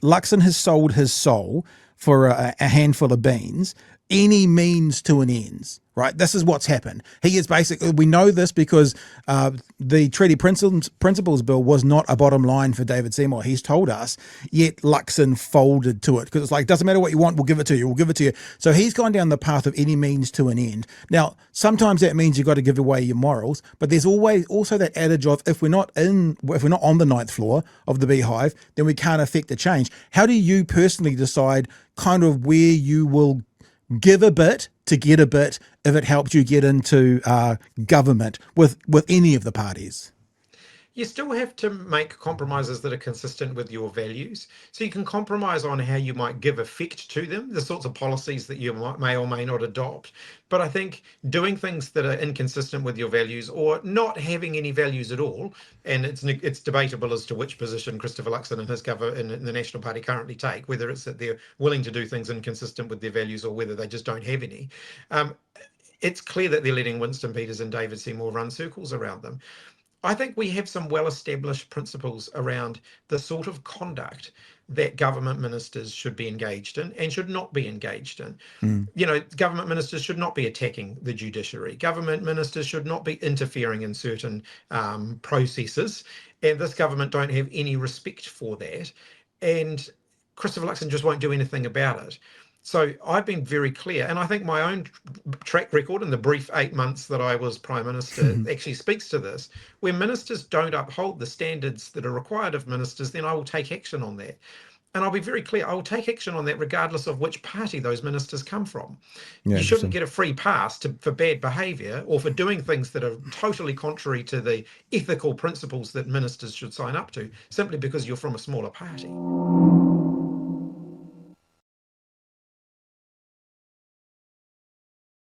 Luxon has sold his soul for a handful of beans, any means to an ends, right? This is what's happened. He is basically, we know this because the Treaty Principles Bill was not a bottom line for David Seymour. He's told us, yet Luxon folded to it because it's like, doesn't matter what you want, we'll give it to you, we'll give it to you. So he's gone down the path of any means to an end. Now, sometimes that means you've got to give away your morals, but there's always also that adage of if we're not on the ninth floor of the beehive, then we can't affect the change. How do you personally decide kind of where you will give a bit to get a bit if it helps you get into government with any of the parties? You still have to make compromises that are consistent with your values. So you can compromise on how you might give effect to them, the sorts of policies that you may or may not adopt. But I think doing things that are inconsistent with your values or not having any values at all, and it's debatable as to which position Christopher Luxon and his government and the National Party currently take, whether it's that they're willing to do things inconsistent with their values or whether they just don't have any. It's clear that they're letting Winston Peters and David Seymour run circles around them. I think we have some well-established principles around the sort of conduct that government ministers should be engaged in and should not be engaged in. You know, government ministers should not be attacking the judiciary. Government ministers should not be interfering in certain processes. And this government don't have any respect for that. And Christopher Luxon just won't do anything about it. So I've been very clear, and I think my own track record in the brief 8 months that I was Prime Minister actually speaks to this. Where ministers don't uphold the standards that are required of ministers, then I will take action on that. And I'll be very clear, I will take action on that regardless of which party those ministers come from. Yeah, You shouldn't get a free pass for bad behaviour or for doing things that are totally contrary to the ethical principles that ministers should sign up to, simply because you're from a smaller party.